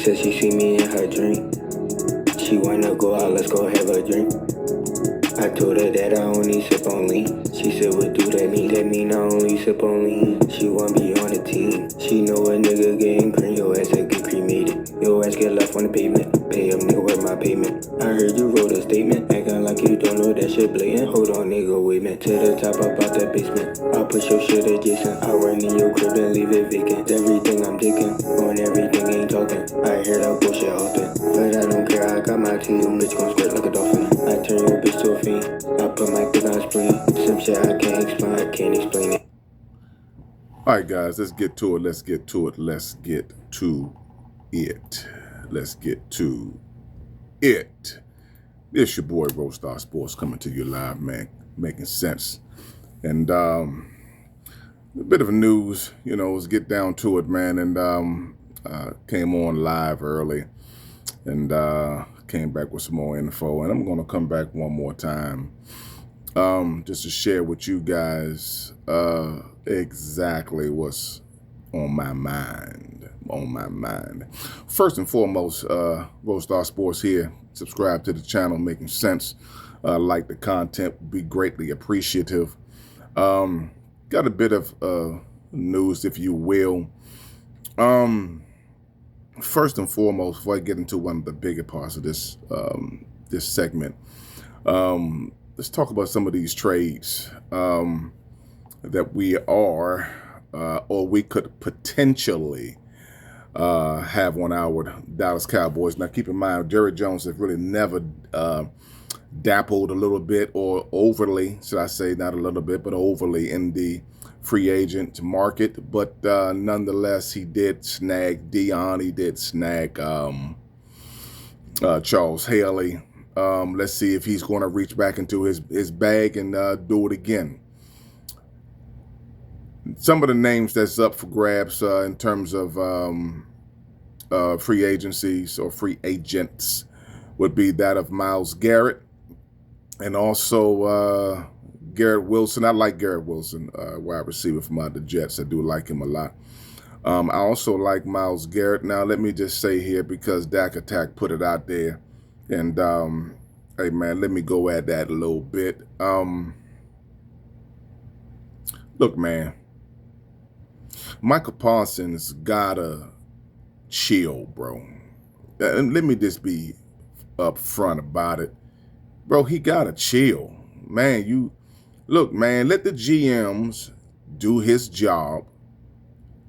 said she see me in her dream. She wanna go out, let's go have a drink. I told her that I only sip on lean. She said, what do that mean? That mean I only sip on lean. She wanna be on the team. She know a nigga getting green, your ass will get cremated. Your ass get left on the pavement. Pay up, nigga, with my payment. I heard you wrote a statement, acting like you don't know that shit blatant. Hold on, nigga, wait man. To the top, up out that basement. I'll put your shit adjacent. I'll run in your crib and leave it vacant. Everything I'm digging, on everything ain't talking. I hear that bullshit often, but I don't care. I got my team. Your bitch gon' squirt like a dolphin. I turn your bitch to a fiend. I put my dick on spring. Some shit I can't explain. I can't explain it. All right, guys, let's get to it. Let's get to it. Let's get to it. Let's get to it. It's your boy, Roadstar Sports, coming to you live, man, making sense. And a bit of news, let's get down to it, man. And came on live early and came back with some more info. And I'm going to come back one more time just to share with you guys exactly what's on my mind. First and foremost, Roadstar Sports here. Subscribe to the channel, making sense. Like the content, be greatly appreciative. Got a bit of news, if you will. First and foremost, before I get into one of the bigger parts of this this segment, let's talk about some of these trades that we are or we could potentially have on our Dallas Cowboys. Now, keep in mind, Jerry Jones has really never dappled a little bit, or overly, should I say, not a little bit, but overly in the free agent market. But nonetheless, he did snag Dion. He did snag Charles Haley. Let's see if he's going to reach back into his bag and do it again. Some of the names that's up for grabs in terms of free agencies or free agents would be that of Myles Garrett and also Garrett Wilson. I like Garrett Wilson, wide receiver from the Jets. I do like him a lot. I also like Myles Garrett. Now, let me just say here, because Dak Attack put it out there, and hey, man, let me go at that a little bit. Look, man, Michael Parsons gotta chill, bro. And let me just be upfront about it. Bro, he gotta chill. Man, look, man, let the GMs do his job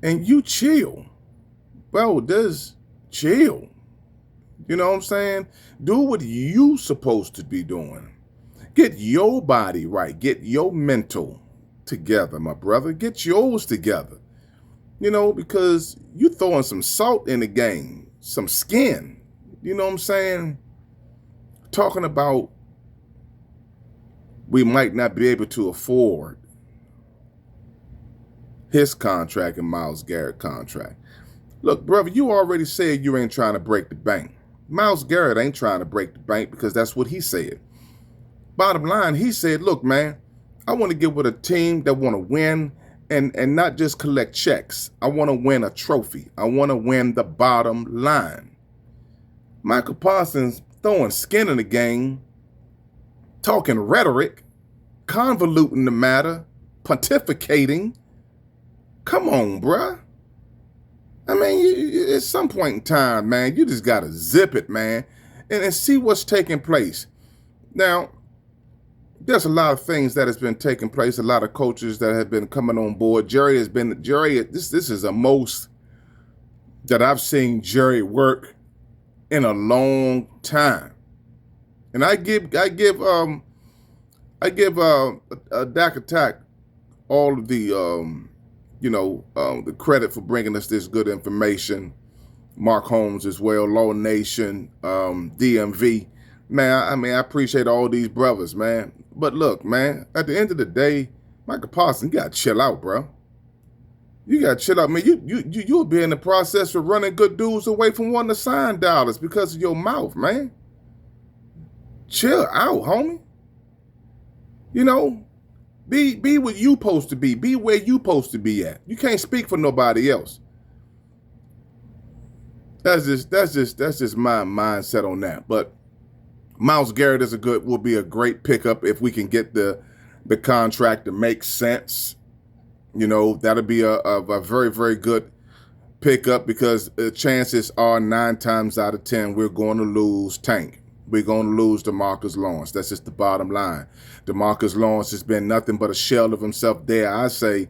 and you chill. Bro, just chill. You know what I'm saying? Do what you supposed to be doing. Get your body right. Get your mental together, my brother. Get yours together. Because you throwing some salt in the game, some skin. You know what I'm saying? Talking about we might not be able to afford his contract and Myles Garrett contract. Look, brother, you already said you ain't trying to break the bank. Myles Garrett ain't trying to break the bank because that's what he said. Bottom line, he said, look, man, I want to get with a team that want to win and not just collect checks. I want to win a trophy. I want to win the bottom line. Michael Parsons throwing skin in the game, talking rhetoric, convoluting the matter, pontificating. Come on, bruh. I mean, at some point in time, man, you just got to zip it, man, and see what's taking place. Now, there's a lot of things that has been taking place, a lot of coaches that have been coming on board. Jerry, this is the most that I've seen Jerry work in a long time. And I give Dak Attack all of the the credit for bringing us this good information. Mark Holmes as well, Law Nation, DMV. Man, I appreciate all these brothers, man. But look, man, at the end of the day, Michael Parsons, you got to chill out, bro. You got to chill out, man. You'll be in the process of running good dudes away from wanting to sign dollars because of your mouth, man. Chill out, homie. Be what you supposed to be. Be where you supposed to be at. You can't speak for nobody else. That's just my mindset on that. But Myles Garrett will be a great pickup if we can get the contract to make sense. That'll be a very, very good pickup, because the chances are 9 times out of 10 we're going to lose Tank. We're going to lose DeMarcus Lawrence. That's just the bottom line. DeMarcus Lawrence has been nothing but a shell of himself there. I say,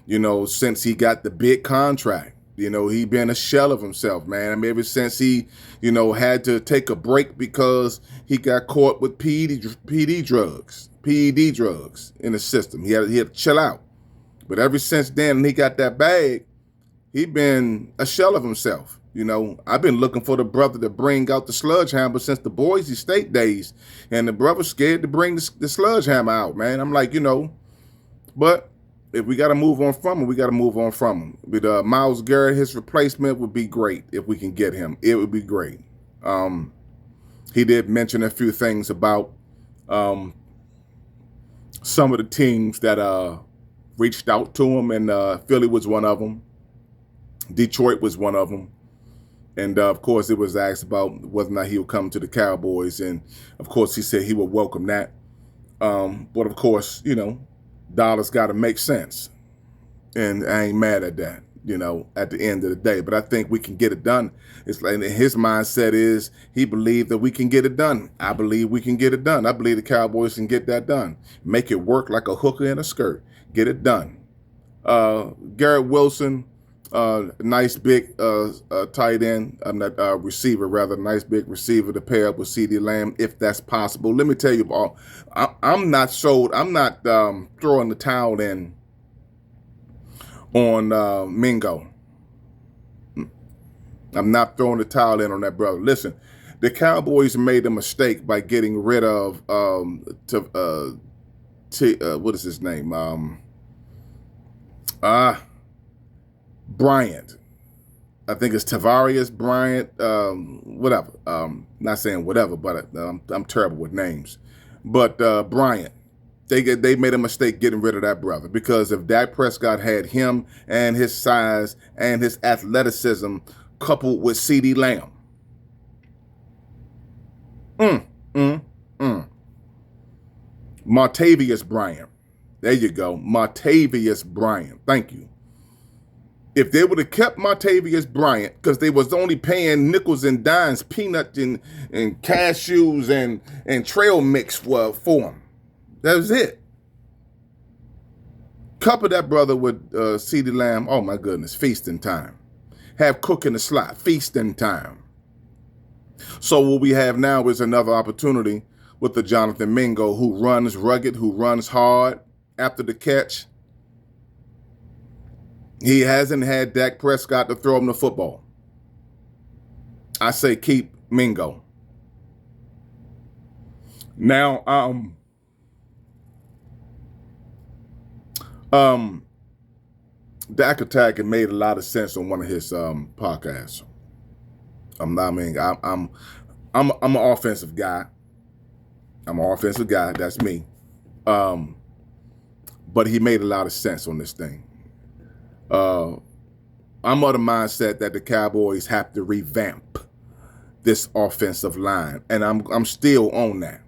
since he got the big contract, he been a shell of himself, man. I mean, ever since he, had to take a break because he got caught with PED drugs in the system. He had to chill out. But ever since then, he got that bag, he been a shell of himself. I've been looking for the brother to bring out the sledgehammer since the Boise State days, and the brother's scared to bring the sledgehammer out, man. I'm like, but if we got to move on from him, we got to move on from him. With Myles Garrett, his replacement would be great if we can get him. It would be great. He did mention a few things about some of the teams that reached out to him, and Philly was one of them. Detroit was one of them. And, of course, it was asked about whether or not he would come to the Cowboys. And, of course, he said he would welcome that. But, of course, dollars got to make sense. And I ain't mad at that, at the end of the day. But I think we can get it done. It's like his mindset is he believed that we can get it done. I believe we can get it done. I believe the Cowboys can get that done. Make it work like a hooker in a skirt. Get it done. Garrett Wilson. Nice big tight end, receiver rather, nice big receiver to pair up with CeeDee Lamb if that's possible. Let me tell you, I'm not sold. I'm not throwing the towel in on Mingo. I'm not throwing the towel in on that brother. Listen, the Cowboys made a mistake by getting rid of what is his name? Bryant. I think it's Tavarius Bryant, whatever. Not saying whatever, but I'm terrible with names. But Bryant, they made a mistake getting rid of that brother, because if Dak Prescott had him and his size and his athleticism coupled with CeeDee Lamb, Martavius Bryant. There you go, Martavius Bryant. Thank you. If they would have kept Martavius Bryant, because they was only paying nickels and dimes, peanuts and cashews and trail mix for him. That was it. Couple that brother with CeeDee Lamb. Oh my goodness, feasting time. Have Cook in the slot, feasting time. So what we have now is another opportunity with the Jonathan Mingo, who runs rugged, who runs hard after the catch. He hasn't had Dak Prescott to throw him the football. I say keep Mingo. Now, Dak Attack had made a lot of sense on one of his podcasts. I'm an offensive guy. That's me. But he made a lot of sense on this thing. I'm of the mindset that the Cowboys have to revamp this offensive line, and I'm still on that.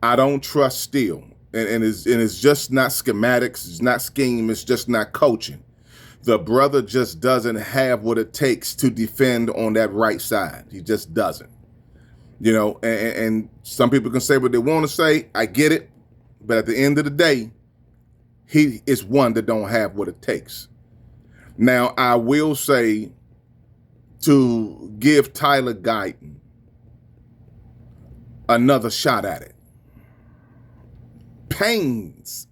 I don't trust Steele, and it's just not schematics, it's not scheme, it's just not coaching. The brother just doesn't have what it takes to defend on that right side. He just doesn't. And some people can say what they want to say. I get it, but at the end of the day, he is one that don't have what it takes. Now, I will say to give Tyler Guyton another shot at it. Pains.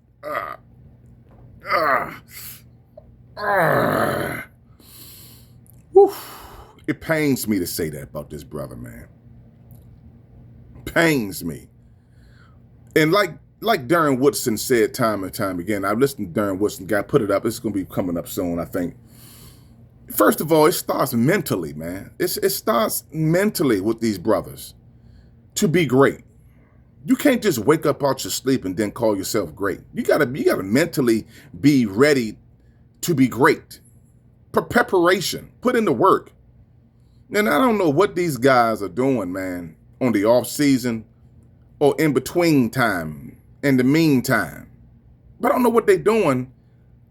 It pains me to say that about this brother, man. Pains me. And like Darren Woodson said time and time again, I've listened to Darren Woodson, guy put it up. It's going to be coming up soon, I think. First of all, it starts mentally, man. It starts mentally with these brothers to be great. You can't just wake up out your sleep and then call yourself great. You gotta mentally be ready to be great. Preparation. Put in the work. And I don't know what these guys are doing, man, on the off season or in between time, in the meantime. But I don't know what they're doing.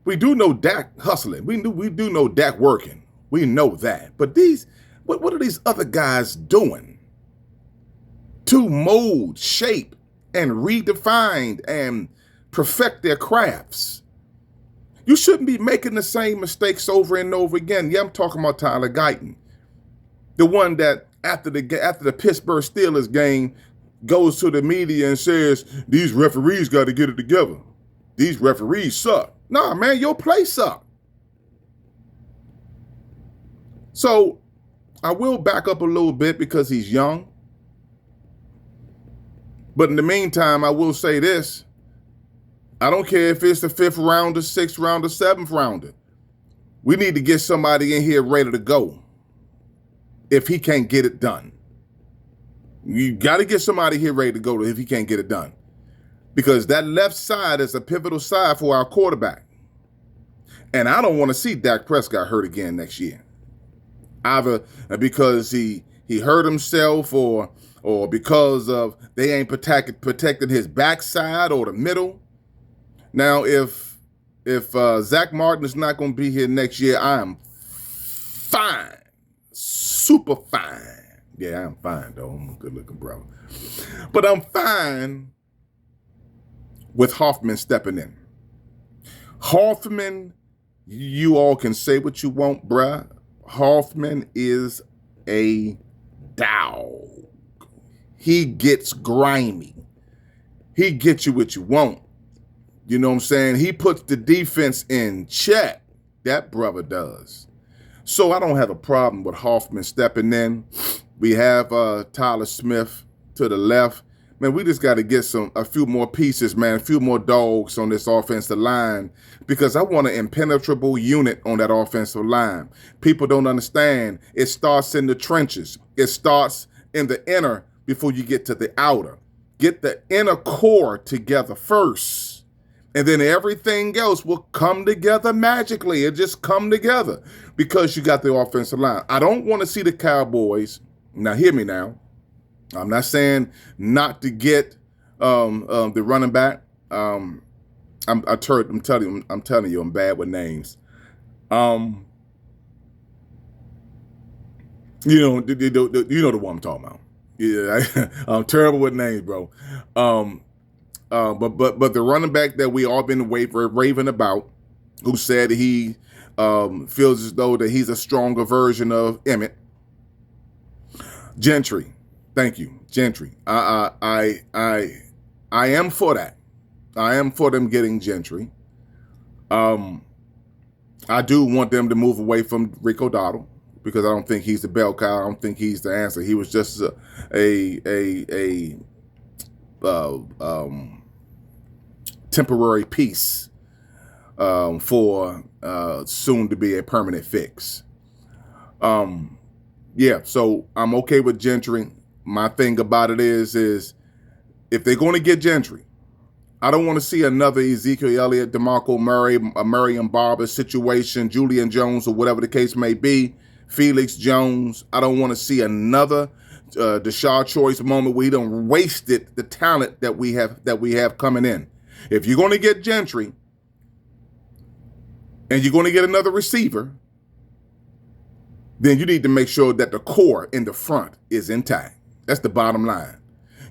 We do know Dak hustling. We do know Dak working. We know that. But what are these other guys doing to mold, shape, and redefine and perfect their crafts? You shouldn't be making the same mistakes over and over again. Yeah, I'm talking about Tyler Guyton, the one that after the Pittsburgh Steelers game goes to the media and says, these referees got to get it together. These referees suck. Nah, man, your play suck. So I will back up a little bit because he's young. But in the meantime, I will say this. I don't care if it's the 5th rounder, 6th rounder, 7th rounder. We need to get somebody in here ready to go if he can't get it done. You got to get somebody here ready to go if he can't get it done. Because that left side is a pivotal side for our quarterback. And I don't want to see Dak Prescott hurt again next year. Either because he hurt himself or because of they ain't protecting his backside or the middle. Now, if Zach Martin is not going to be here next year, I am fine. Super fine. Yeah, I'm fine, though. I'm a good-looking brother. But I'm fine with Hoffman stepping in. Hoffman, you all can say what you want, bruh. Hoffman is a dog. He gets grimy. He gets you what you want. You know what I'm saying? He puts the defense in check. That brother does. So I don't have a problem with Hoffman stepping in. We have Tyler Smith to the left. Man, we just got to get a few more pieces, man, a few more dogs on this offensive line because I want an impenetrable unit on that offensive line. People don't understand. It starts in the trenches. It starts in the inner before you get to the outer. Get the inner core together first. And then everything else will come together magically. It just come together because you got the offensive line. I don't want to see the Cowboys. Now, hear me now. I'm not saying not to get the running back. I'm telling you, I'm bad with names. You know the one I'm talking about. Yeah, I'm terrible with names, bro. But the running back that we all been raving about, who said he feels as though that he's a stronger version of Emmett. Gentry. Thank you, Gentry. I am for that. I am for them getting Gentry. I do want them to move away from Rico Dowdle because I don't think he's the bell cow. I don't think he's the answer. He was just a temporary piece for soon to be a permanent fix. Yeah, so I'm okay with Gentry. My thing about it is if they're going to get Gentry, I don't want to see another Ezekiel Elliott, DeMarco Murray, a Marion Barber situation, Julian Jones, or whatever the case may be, Felix Jones. I don't want to see another Deshaun Choice moment where he done wasted the talent that we have coming in. If you're going to get Gentry and you're going to get another receiver, then you need to make sure that the core in the front is intact. That's the bottom line.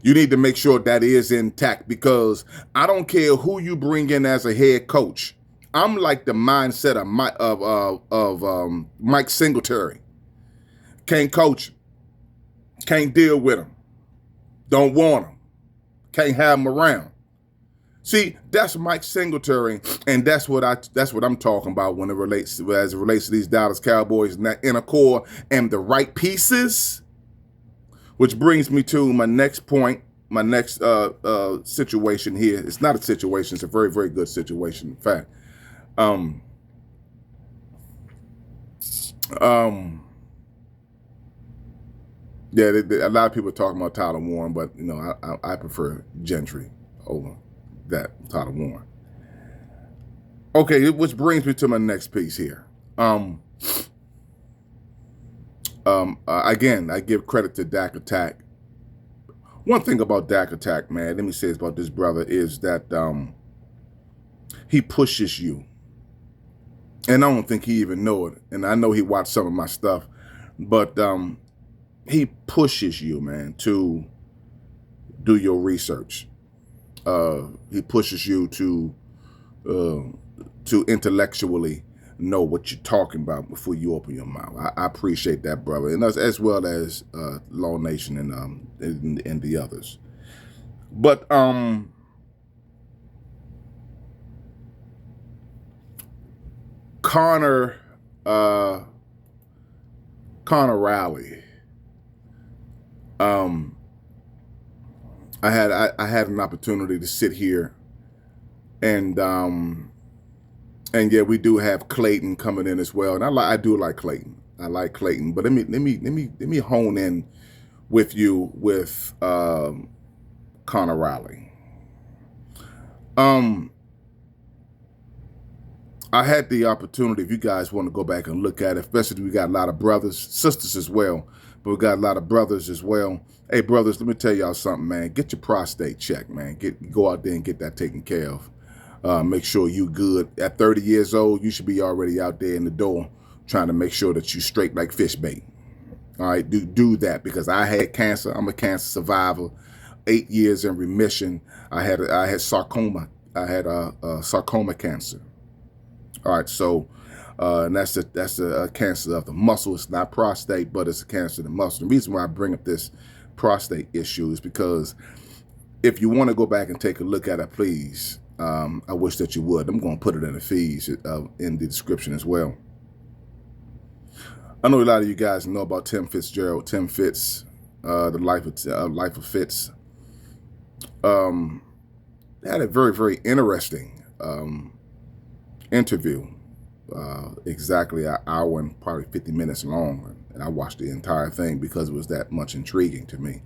You need to make sure that is intact because I don't care who you bring in as a head coach. I'm like the mindset of Mike Singletary. Can't coach him. Can't deal with him. Don't want him. Can't have him around. See, that's Mike Singletary, and that's what I'm talking about when it relates to these Dallas Cowboys and that inner core and the right pieces. Which brings me to my next point, my next situation here. It's not a situation; it's a very, very good situation. In fact, yeah, a lot of people are talking about Tyler Warren, but you know, I prefer Gentry over that Tyler Warren. Okay, which brings me to my next piece here. Again, I give credit to Dak Attack. One thing about Dak Attack, man, let me say this about this brother, is that he pushes you. And I don't think he even know it. And I know he watched some of my stuff, but he pushes you, man, to do your research. He pushes you to intellectually know what you're talking about before you open your mouth. I appreciate that, brother, and as well as Law Nation and the others. But Conor Riley. I had an opportunity to sit here and yeah, we do have Clayton coming in as well, and I do like Clayton. I like Clayton, but let me hone in with you with Conor Riley. I had the opportunity, if you guys want to go back and look at it, especially we got a lot of brothers, sisters as well, but we got a lot of brothers as well. Hey, brothers, let me tell y'all something, man. Get your prostate checked, man. Go out there and get that taken care of. Make sure you good. At 30 years old, you should be already out there in the door trying to make sure that you straight like fish bait. All right, do that, because I had cancer. I'm a cancer survivor. 8 years in remission. I had sarcoma. I had sarcoma cancer. All right, so and that's a cancer of the muscle. It's not prostate, but it's a cancer of the muscle. The reason why I bring up this prostate issue is because if you want to go back and take a look at it, please. I wish that you would. I'm going to put it in the feeds in the description as well. I know a lot of you guys know about Tim Fitzgerald. Tim Fitz, the life of Fitz. Had a very, very interesting interview. Exactly an hour and probably 50 minutes long, and I watched the entire thing because it was that much intriguing to me.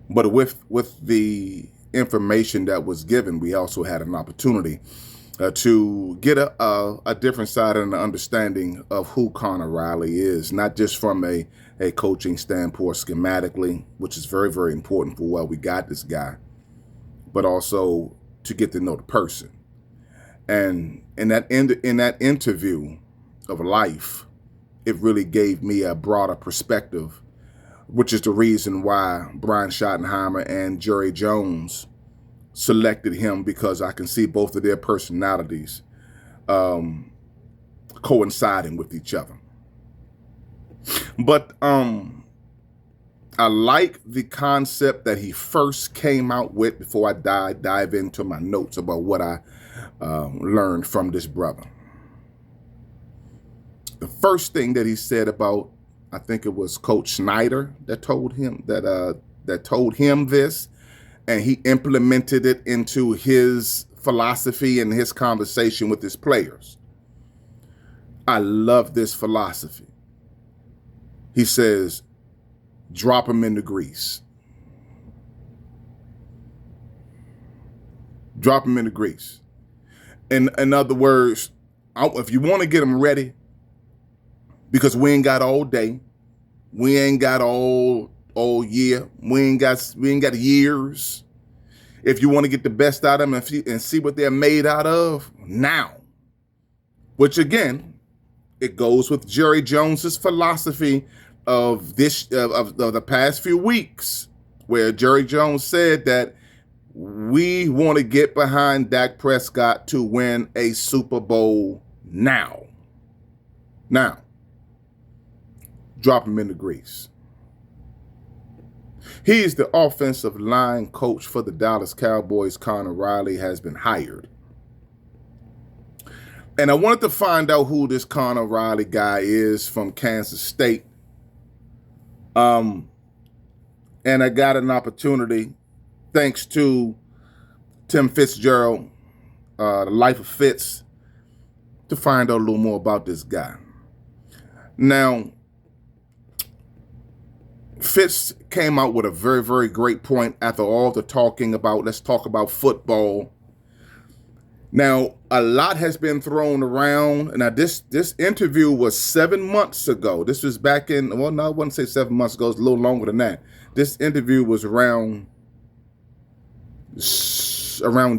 But with the information that was given, we also had an opportunity to get a different side and an understanding of who Conor Riley is, not just from a coaching standpoint schematically, which is very, very important for why we got this guy, but also to get to know the person. And in that interview of life, it really gave me a broader perspective, which is the reason why Brian Schottenheimer and Jerry Jones selected him, because I can see both of their personalities coinciding with each other. But I like the concept that he first came out with before I dive into my notes about what I learned from this brother. The first thing that he said about, I think it was Coach Snyder that told him this, and he implemented it into his philosophy and his conversation with his players. I love this philosophy. He says, drop them in the grease. Drop them in the grease. In other words, if you want to get them ready, because we ain't got all day, we ain't got all year, we ain't got years. If you want to get the best out of them and see what they're made out of now, which again, it goes with Jerry Jones's philosophy of the past few weeks, where Jerry Jones said that we want to get behind Dak Prescott to win a Super Bowl now. Now, drop him in the grease. He is the offensive line coach for the Dallas Cowboys. Conor Riley has been hired. And I wanted to find out who this Conor Riley guy is from Kansas State. And I got an opportunity, thanks to Tim Fitzgerald, the Life of Fitz, to find out a little more about this guy. Now, Fitz came out with a very, very great point after all the talking about, let's talk about football. Now, a lot has been thrown around. Now, this interview was 7 months ago. This was back in, well, no, I wouldn't say 7 months ago. It's a little longer than that. This interview was around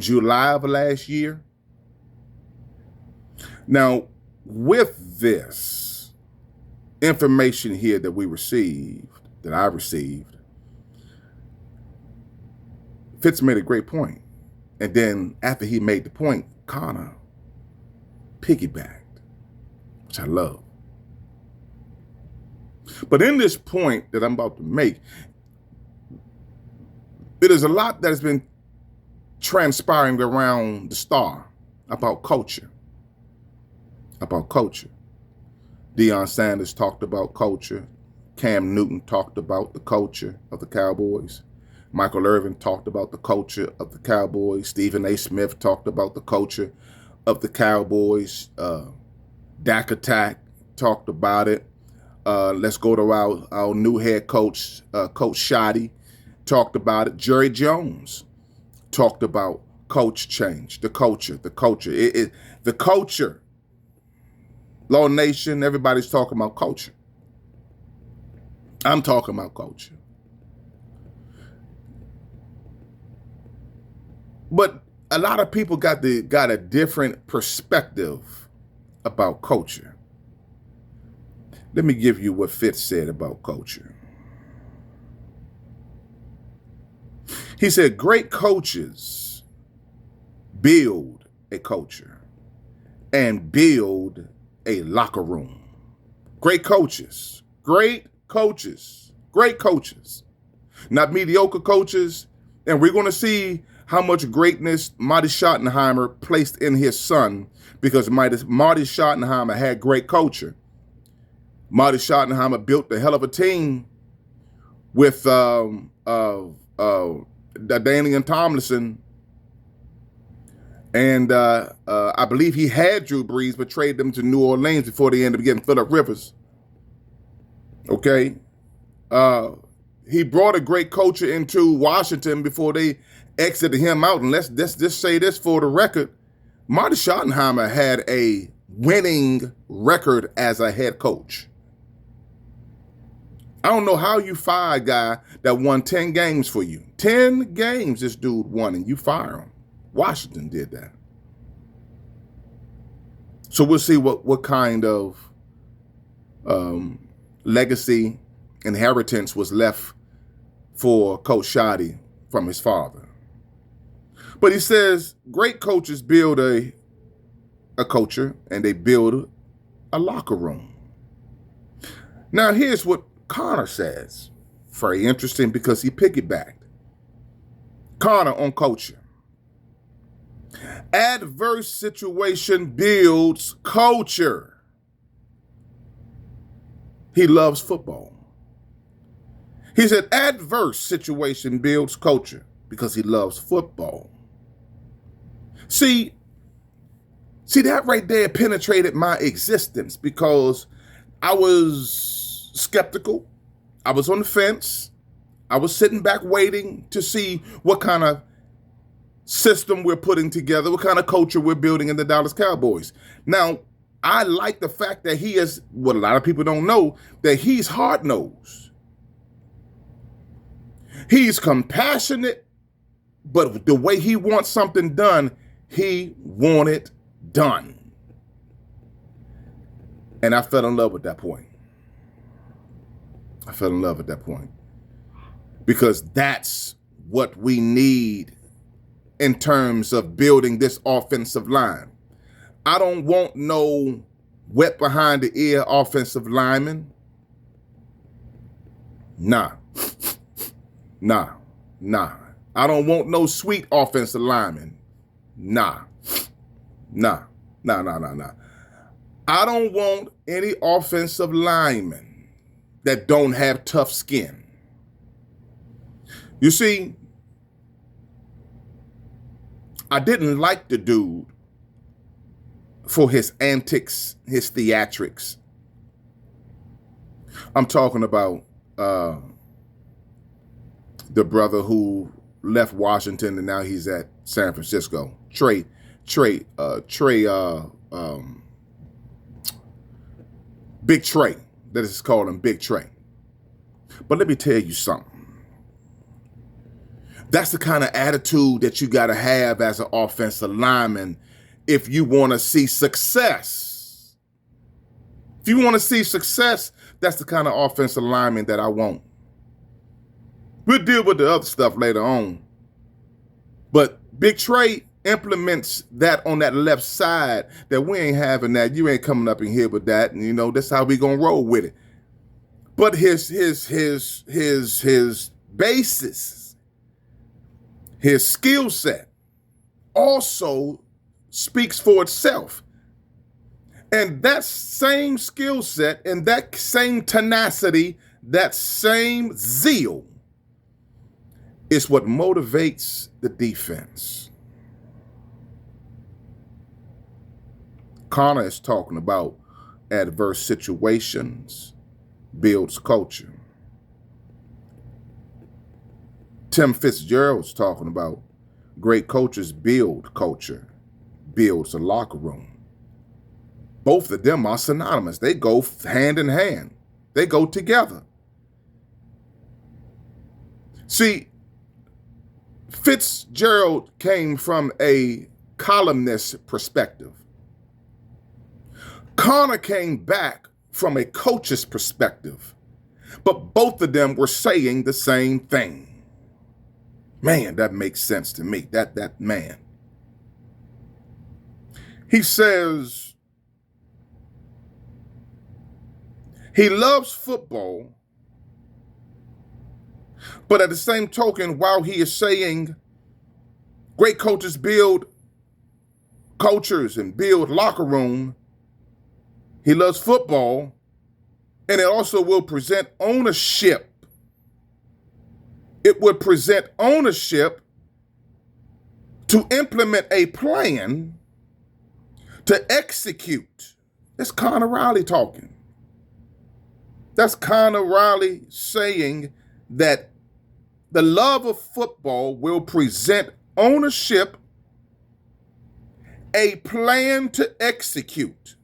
July of last year. Now, with this information here that I received, Fitz made a great point. And then after he made the point, Conor piggybacked, which I love. But in this point that I'm about to make, it is a lot that has been transpiring around the Star about culture. Deion Sanders talked about culture. Cam Newton talked about the culture of the Cowboys. Michael Irvin talked about the culture of the Cowboys. Stephen A. Smith talked about the culture of the Cowboys. Dak Attack talked about it. Let's go to our new head coach, Coach Shoddy, talked about it. Jerry Jones talked about coach change, the culture. The culture. Law Nation, everybody's talking about culture. I'm talking about culture. But a lot of people got a different perspective about culture. Let me give you what Fitz said about culture. He said, great coaches build a culture and build a locker room. Great coaches. Not mediocre coaches. And we're going to see how much greatness Marty Schottenheimer placed in his son, because Marty Schottenheimer had great culture. Marty Schottenheimer built a hell of a team with Daniel Tomlinson, and I believe he had Drew Brees, but traded them to New Orleans before they ended up getting Phillip Rivers. Okay, he brought a great culture into Washington before they exited him out. And let's just say this for the record: Marty Schottenheimer had a winning record as a head coach. I don't know how you fire a guy that won 10 games for you. 10 games this dude won, and you fire him. Washington did that. So we'll see what kind of legacy, inheritance was left for Coach Shoddy from his father. But he says great coaches build a culture, and they build a locker room. Now here's what Conor says. Very interesting, because he piggybacked. Conor on culture. Adverse situation builds culture. He loves football. He said adverse situation builds culture because he loves football. See, that right there penetrated my existence, because I was skeptical. I was on the fence. I was sitting back waiting to see what kind of system we're putting together, what kind of culture we're building in the Dallas Cowboys. Now, I like the fact that he is, what a lot of people don't know, that he's hard-nosed. He's compassionate, but the way he wants something done, he wants it done. And I fell in love with that point. Because that's what we need in terms of building this offensive line. I don't want no wet behind the ear offensive lineman. Nah. I don't want no sweet offensive lineman. Nah. I don't want any offensive lineman that don't have tough skin. You see, I didn't like the dude for his antics, his theatrics. I'm talking about the brother who left Washington and now he's at San Francisco, Trey Big Trey. That is called him Big Trey. But let me tell you something. That's the kind of attitude that you got to have as an offensive lineman if you want to see success. If you want to see success, that's the kind of offensive lineman that I want. We'll deal with the other stuff later on. But Big Trey implements that on that left side, that we ain't having that. You ain't coming up in here with that. And, you know, that's how we going to roll with it. But his basis, his skill set also speaks for itself. And that same skill set and that same tenacity, that same zeal is what motivates the defense. Conor is talking about adverse situations builds culture. Tim Fitzgerald's talking about great coaches build culture, builds a locker room. Both of them are synonymous. They go hand in hand. They go together. See, Fitzgerald came from a columnist perspective. Conor came back from a coach's perspective, but both of them were saying the same thing. Man, that makes sense to me. That man. He says he loves football, but at the same token, while he is saying great coaches build cultures and build locker room, he loves football, and it also will present ownership. It would present ownership to implement a plan to execute. That's Conor Riley talking. That's Conor Riley saying that the love of football will present ownership, a plan to execute.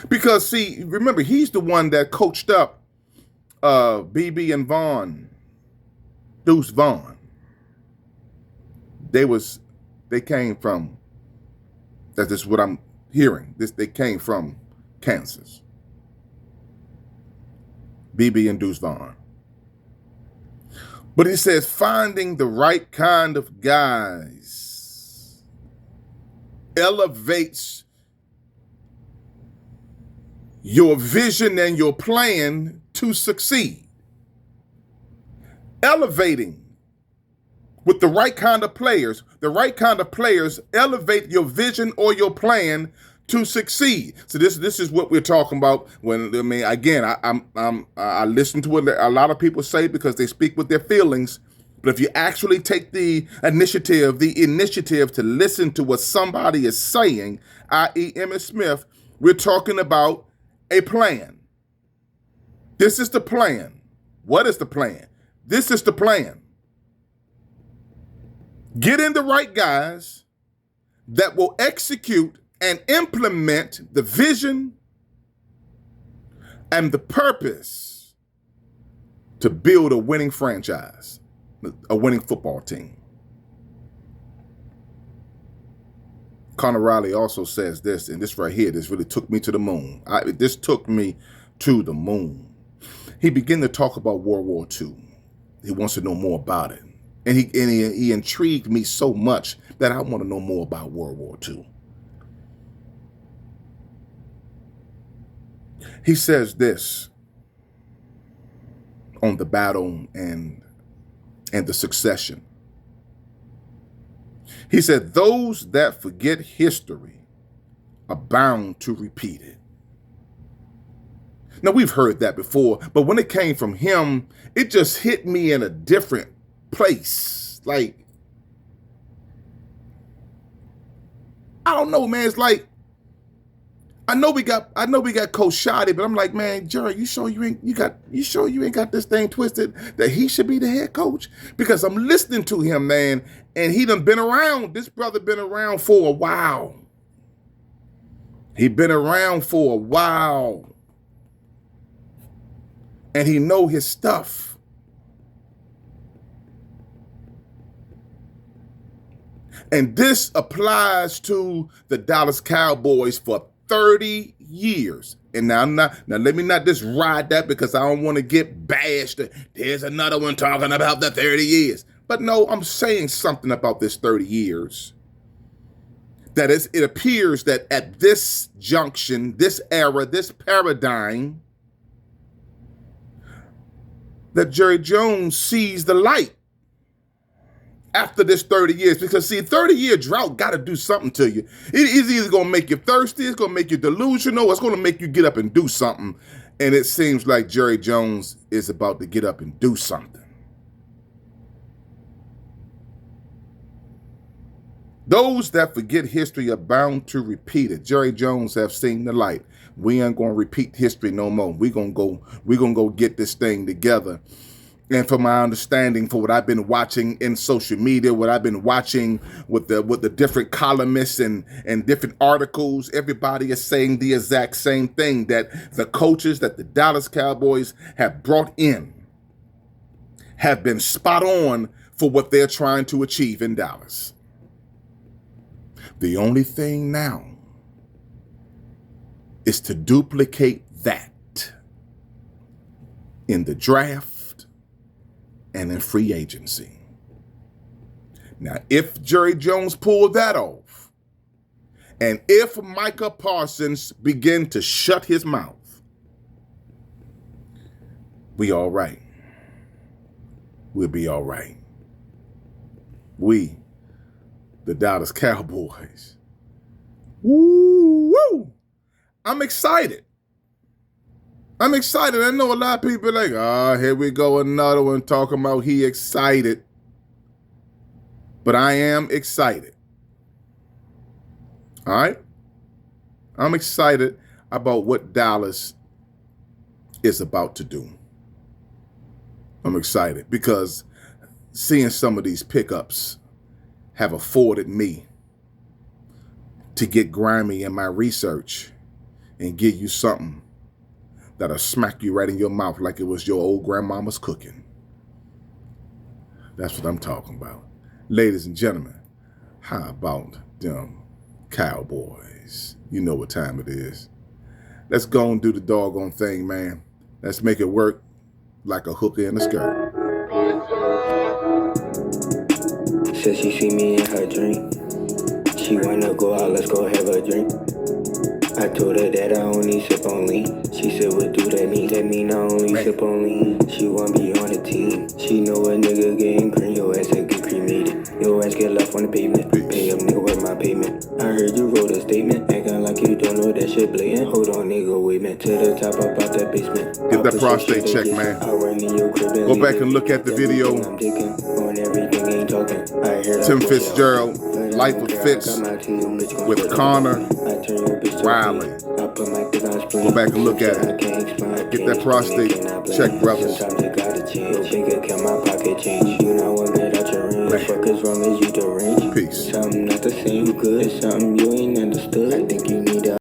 Because, see, remember, he's the one that coached up BB and Deuce Vaughn. They came from, that's just what I'm hearing. They came from Kansas. BB and Deuce Vaughn. But he says finding the right kind of guys elevates your vision and your plan to succeed. Elevating with the right kind of players elevate your vision or your plan to succeed. So this is what we're talking about. When I mean, again, I listen to what a lot of people say because they speak with their feelings. But if you actually take the initiative to listen to what somebody is saying, i.e. Emmitt Smith, we're talking about a plan. This is the plan. What is the plan? This is the plan. Get in the right guys that will execute and implement the vision and the purpose to build a winning franchise, a winning football team. Conor Riley also says this, and this right here, this really took me to the moon. This took me to the moon. He began to talk about World War II. He wants to know more about it. And he intrigued me so much that I want to know more about World War II. He says this on the battle and the succession. He said, those that forget history are bound to repeat it. Now, we've heard that before, but when it came from him, it just hit me in a different place. Like, I don't know, man. It's like, I know we got Coach Shoddy, but I'm like, man, Jerry, you sure you ain't got this thing twisted that he should be the head coach? Because I'm listening to him, man, and he done been around. This brother been around for a while. He been around for a while. And he know his stuff. And this applies to the Dallas Cowboys for 30 years. And now let me not just ride that because I don't want to get bashed. There's another one talking about the 30 years. But no, I'm saying something about this 30 years. That is, it appears that at this junction, this era, this paradigm, that Jerry Jones sees the light after this 30 years. Because, see, 30-year drought got to do something to you. It is either going to make you thirsty, it's going to make you delusional, it's going to make you get up and do something. And it seems like Jerry Jones is about to get up and do something. Those that forget history are bound to repeat it. Jerry Jones have seen the light. We ain't going to repeat history no more. We're going to go get this thing together. And from my understanding, for what I've been watching in social media, what I've been watching with the different columnists and different articles, everybody is saying the exact same thing, that the coaches that the Dallas Cowboys have brought in have been spot on for what they're trying to achieve in Dallas. The only thing now is to duplicate that in the draft and in free agency. Now, if Jerry Jones pulled that off, and if Micah Parsons begin to shut his mouth, we all right. We'll be all right. We, the Dallas Cowboys. Woo! I'm excited. I'm excited. I know a lot of people are like, here we go, another one talking about he excited. But I am excited. All right? I'm excited about what Dallas is about to do. I'm excited because seeing some of these pickups have afforded me to get grimy in my research and give you something that'll smack you right in your mouth like it was your old grandmama's cooking. That's what I'm talking about. Ladies and gentlemen, how about them Cowboys? You know what time it is. Let's go and do the doggone thing, man. Let's make it work like a hooker in a skirt. Said she see me in her dream. She wanna go out, let's go have a drink. I told her that I only sip on lean. She said, what do that mean? That mean I only sip on lean. She wanna be on the team. She know a nigga getting green, your ass that get cremated. Your ass get left on the pavement. Pay up, nigga, with my payment. I heard you wrote a statement, acting like you don't know that shit blatant. Hold on, nigga, wait, man. To the top, up out that basement. Get that prostate check, man. Go back and look at the video. Tim Fitzgerald, Life of Fitz, with Conor Riley. Go back and look at it. Get that prostate check, brothers. Peace. Something not the same, you good. Something you ain't understood. I think you